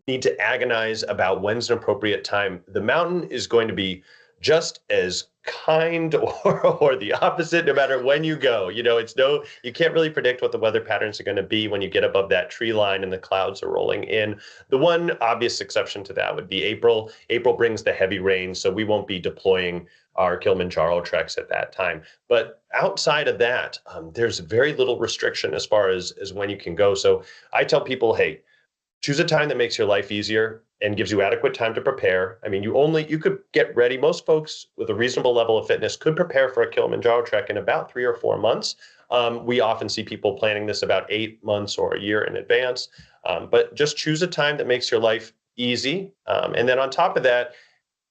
[SPEAKER 2] need to agonize about when's an appropriate time. The mountain is going to be just as kind or the opposite no matter when you go. You can't really predict what the weather patterns are going to be when you get above that tree line and the clouds are rolling in. The one obvious exception to that would be April. April brings the heavy rain, so we won't be deploying our Kilimanjaro treks at that time. But outside of that, there's very little restriction as far as when you can go. So I tell people, hey, choose a time that makes your life easier and gives you adequate time to prepare. I mean, you could get ready. Most folks with a reasonable level of fitness could prepare for a Kilimanjaro trek in about 3 or 4 months. We often see people planning this about 8 months or a year in advance. But just choose a time that makes your life easy. And then on top of that,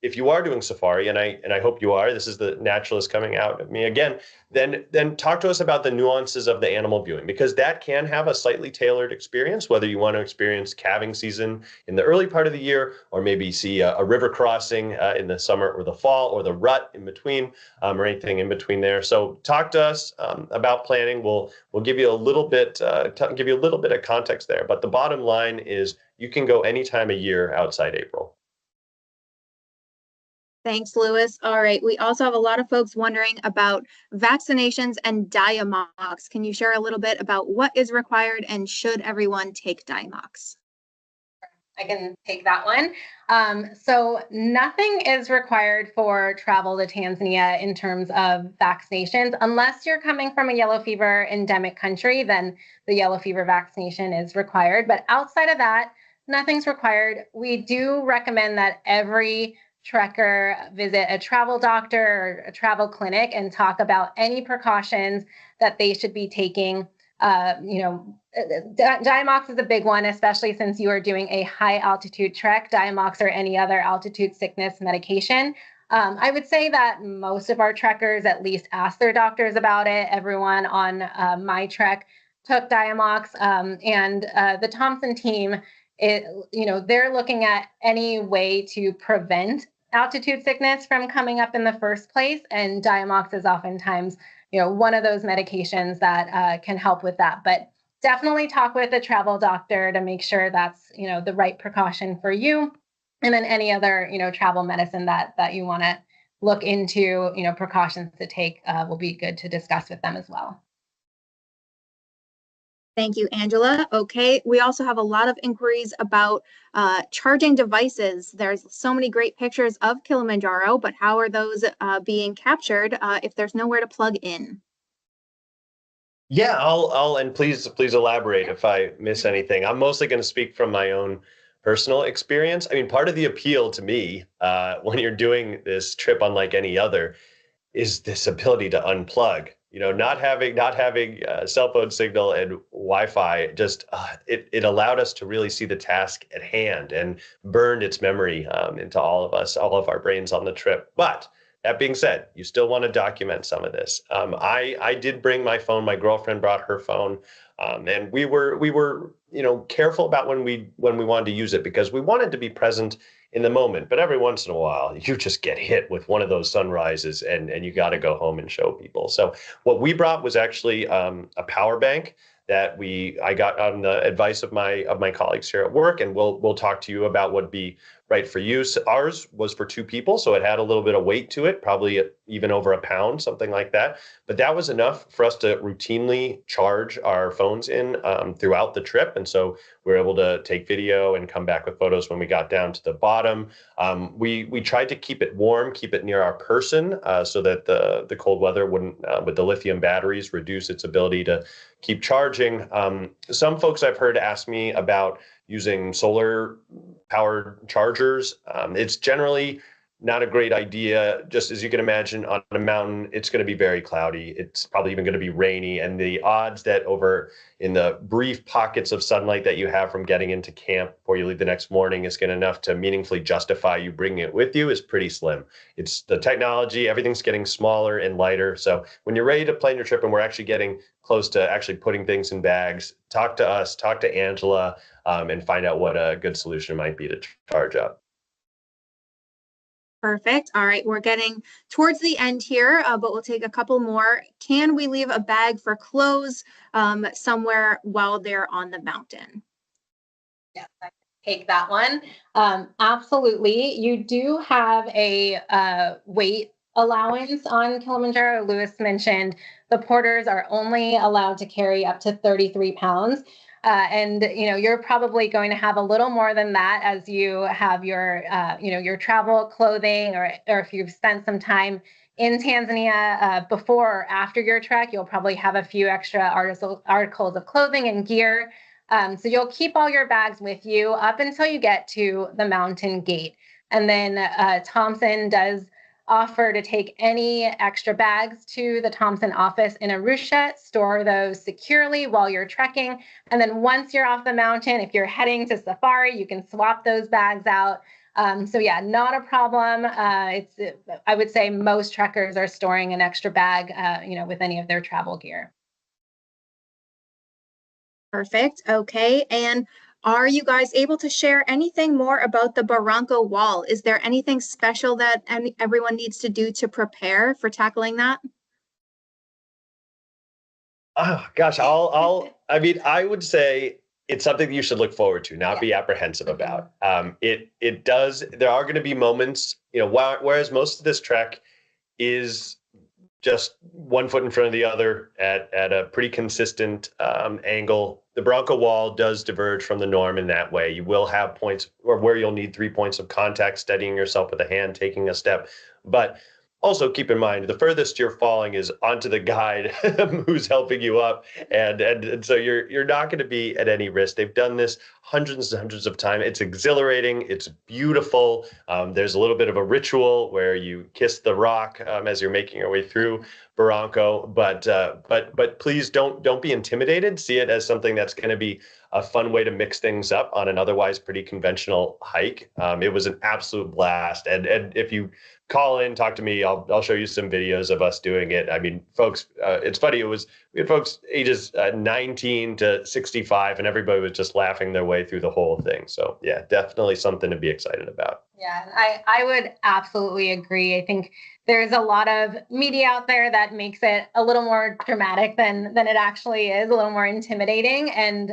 [SPEAKER 2] if you are doing safari, and I hope you are, this is the naturalist coming out of me again, then talk to us about the nuances of the animal viewing, because that can have a slightly tailored experience, whether you want to experience calving season in the early part of the year, or maybe see a river crossing in the summer or the fall, or the rut in between, or anything in between there. So talk to us about planning. We'll give you a little bit of context there. But the bottom line is you can go any time of year outside April.
[SPEAKER 3] Thanks, Lewis. All right. We also have a lot of folks wondering about vaccinations and Diamox. Can you share a little bit about what is required and should everyone take Diamox?
[SPEAKER 1] I can take that one. So nothing is required for travel to Tanzania in terms of vaccinations, unless you're coming from a yellow fever endemic country, then the yellow fever vaccination is required. But outside of that, nothing's required. We do recommend that every trekker visit a travel doctor or a travel clinic and talk about any precautions that they should be taking Diamox is a big one, especially since you are doing a high altitude trek. Diamox or any other altitude sickness medication. I would say that most of our trekkers at least ask their doctors about it. Everyone on my trek took Diamox, and the Thomson team, they're looking at any way to prevent altitude sickness from coming up in the first place, and Diamox is oftentimes one of those medications that can help with that. But definitely talk with a travel doctor to make sure that's the right precaution for you, and then any other travel medicine that you want to look into, precautions to take, will be good to discuss with them as well.
[SPEAKER 3] Thank you, Angela. Okay, we also have a lot of inquiries about charging devices. There's so many great pictures of Kilimanjaro, but how are those being captured if there's nowhere to plug in?
[SPEAKER 2] Yeah, and please elaborate if I miss anything. I'm mostly going to speak from my own personal experience. I mean, part of the appeal to me when you're doing this trip unlike any other is this ability to unplug. Not having cell phone signal and Wi-Fi, just it allowed us to really see the task at hand and burned its memory into all of our brains on the trip. But that being said, you still want to document some of this. I did bring my phone. My girlfriend brought her phone, and we were careful about when we wanted to use it, because we wanted to be present in the moment. But every once in a while, you just get hit with one of those sunrises, and you got to go home and show people. So what we brought was actually a power bank that I got on the advice of my colleagues here at work, and we'll talk to you about what would be right for you. So ours was for 2 people, so it had a little bit of weight to it, probably even over a pound, something like that. But that was enough for us to routinely charge our phones in throughout the trip, and so we were able to take video and come back with photos when we got down to the bottom. We tried to keep it warm, keep it near our person, so that the cold weather wouldn't, with the lithium batteries, reduce its ability to keep charging. Some folks I've heard ask me about using solar powered chargers. It's generally not a great idea. Just as you can imagine, on a mountain, it's going to be very cloudy. It's probably even going to be rainy. And the odds that over in the brief pockets of sunlight that you have from getting into camp before you leave the next morning is going enough to meaningfully justify you bringing it with you is pretty slim. It's the technology, everything's getting smaller and lighter. So when you're ready to plan your trip and we're actually getting close to actually putting things in bags, talk to us, talk to Angela, and find out what a good solution might be to charge up.
[SPEAKER 3] Perfect. All right, we're getting towards the end here, but we'll take a couple more. Can we leave a bag for clothes somewhere while they're on the mountain?
[SPEAKER 1] Yes, I can take that one. Absolutely. You do have a weight allowance on Kilimanjaro. Lewis mentioned the porters are only allowed to carry up to 33 pounds. And you're probably going to have a little more than that as you have your your travel clothing, or if you've spent some time in Tanzania before or after your trek, you'll probably have a few extra articles of clothing and gear. So you'll keep all your bags with you up until you get to the mountain gate. And then Thomson does offer to take any extra bags to the Thomson office in Arusha, store those securely while you're trekking. And then once you're off the mountain, if you're heading to safari, you can swap those bags out. So yeah, not a problem. I would say most trekkers are storing an extra bag, with any of their travel gear.
[SPEAKER 3] Perfect. Okay. And are you guys able to share anything more about the Barranco Wall? Is there anything special that everyone needs to do to prepare for tackling that?
[SPEAKER 2] Oh gosh, I would say it's something that you should look forward to, not be apprehensive about. There are going to be moments, whereas most of this trek is just one foot in front of the other at a pretty consistent angle. The Barranco Wall does diverge from the norm in that way. You will have points where you'll need 3 points of contact, steadying yourself with a hand, taking a step. But also keep in mind, the furthest you're falling is onto the guide who's helping you up. And so you're not going to be at any risk. They've done this hundreds and hundreds of times. It's exhilarating. It's beautiful. There's a little bit of a ritual where you kiss the rock as you're making your way through Barranco, but please don't be intimidated. See it as something that's going to be a fun way to mix things up on an otherwise pretty conventional hike. It was an absolute blast, and if you call in, talk to me, I'll show you some videos of us doing it. I mean, folks, it's funny. We had folks ages 19 to 65, and everybody was just laughing their way through the whole thing. So yeah, definitely something to be excited about.
[SPEAKER 1] Yeah, I would absolutely agree. I think there's a lot of media out there that makes it a little more dramatic than it actually is, a little more intimidating. And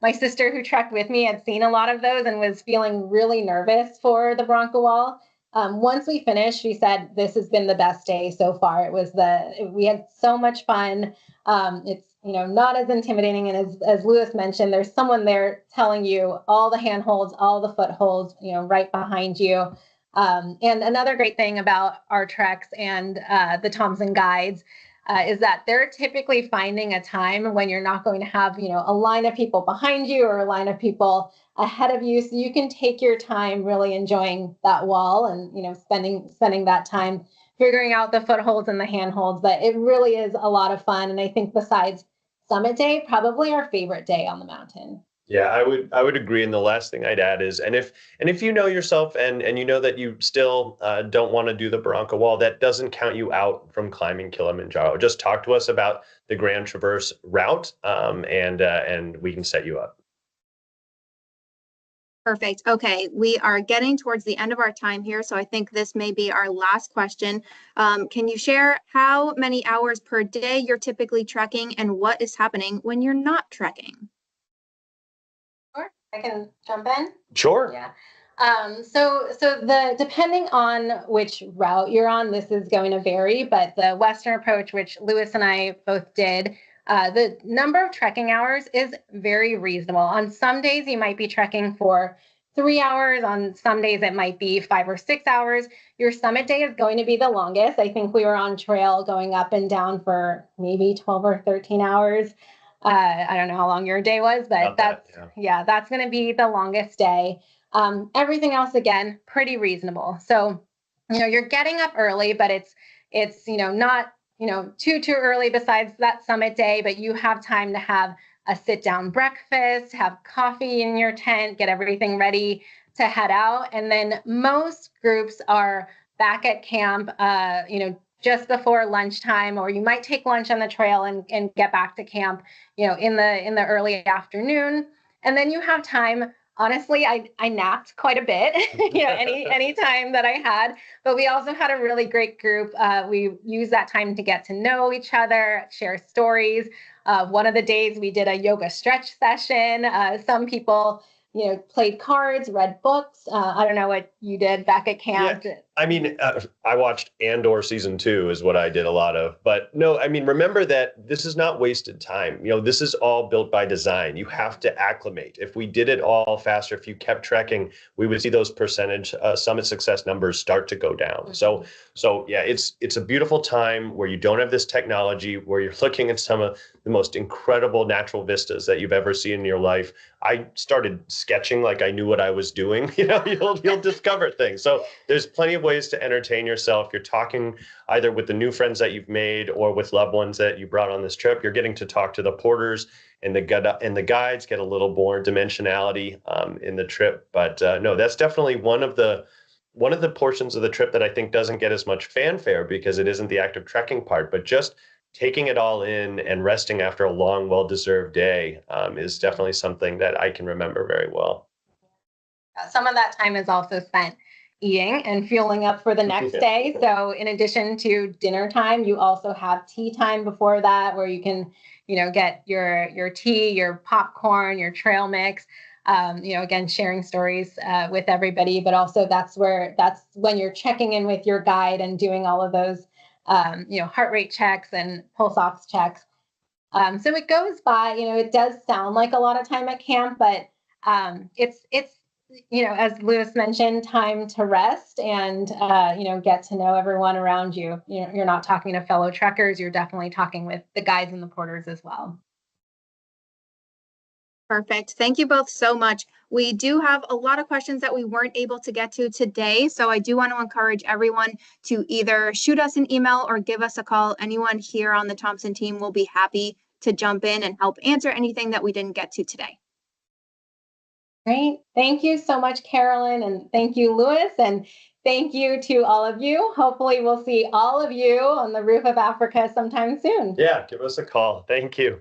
[SPEAKER 1] my sister who trekked with me had seen a lot of those and was feeling really nervous for the Barranco Wall. Once we finished, she said, "This has been the best day so far." We had so much fun. It's not as intimidating, and as Lewis mentioned, there's someone there telling you all the handholds, all the footholds, right behind you. And another great thing about our treks and the Thomson guides is that they're typically finding a time when you're not going to have a line of people behind you or a line of people ahead of you, so you can take your time really enjoying that wall and spending that time figuring out the footholds and the handholds. But it really is a lot of fun, and I think besides summit day, probably our favorite day on the mountain.
[SPEAKER 2] Yeah, I would agree. And the last thing I'd add is, and if you know yourself and you know that you still don't want to do the Barranco Wall, that doesn't count you out from climbing Kilimanjaro. Just talk to us about the Grand Traverse route, and we can set you up.
[SPEAKER 3] Perfect. Okay, we are getting towards the end of our time here, so I think this may be our last question. Can you share how many hours per day you're typically trekking and what is happening when you're not trekking?
[SPEAKER 1] Sure, I can jump in.
[SPEAKER 2] Sure.
[SPEAKER 1] Yeah. So depending on which route you're on, this is going to vary, but the Western approach, which Lewis and I both did, the number of trekking hours is very reasonable. On some days, you might be trekking for 3 hours. On some days, it might be 5 or 6 hours. Your summit day is going to be the longest. I think we were on trail going up and down for maybe 12 or 13 hours. I don't know how long your day was, but that's going to be the longest day. Everything else, again, pretty reasonable. So, you're getting up early, but it's not too early besides that summit day, but you have time to have a sit down breakfast, have coffee in your tent, get everything ready to head out. And then most groups are back at camp, just before lunchtime, or you might take lunch on the trail and get back to camp, in the early afternoon. And then you have time. Honestly, I napped quite a bit, any time that I had, but we also had a really great group. We used that time to get to know each other, share stories. One of the days we did a yoga stretch session. Some people, played cards, read books. I don't know what you did back at camp.
[SPEAKER 2] Yeah. I mean, I watched Andor season 2 is what I did a lot of. But no, I mean, remember that this is not wasted time. This is all built by design. You have to acclimate. If we did it all faster, if you kept trekking, we would see those percentage summit success numbers start to go down.
[SPEAKER 1] Mm-hmm.
[SPEAKER 2] So yeah, it's a beautiful time where you don't have this technology, where you're looking at some of the most incredible natural vistas that you've ever seen in your life. I started sketching like I knew what I was doing. You'll discover things. So there's plenty of ways to entertain yourself. You're talking either with the new friends that you've made or with loved ones that you brought on this trip. You're getting to talk to the porters and the guides, get a little more dimensionality in the trip. But no, that's definitely one of the portions of the trip that I think doesn't get as much fanfare because it isn't the active trekking part, but just taking it all in and resting after a long, well-deserved day is definitely something that I can remember very well.
[SPEAKER 1] Some of that time is also spent eating and fueling up for the next day. So in addition to dinner time, you also have tea time before that, where you can, get your tea, your popcorn, your trail mix. Again, sharing stories with everybody, but also that's when you're checking in with your guide and doing all of those, heart rate checks and pulse ox checks. So it goes by, it does sound like a lot of time at camp, but it's as Lewis mentioned, time to rest and, get to know everyone around you. You're not talking to fellow trekkers. You're definitely talking with the guides and the porters as well.
[SPEAKER 3] Perfect. Thank you both so much. We do have a lot of questions that we weren't able to get to today. So I do want to encourage everyone to either shoot us an email or give us a call. Anyone here on the Thomson team will be happy to jump in and help answer anything that we didn't get to today.
[SPEAKER 1] Great. Thank you so much, Carolyn. And thank you, Louis. And thank you to all of you. Hopefully we'll see all of you on the roof of Africa sometime soon.
[SPEAKER 2] Yeah, give us a call. Thank you.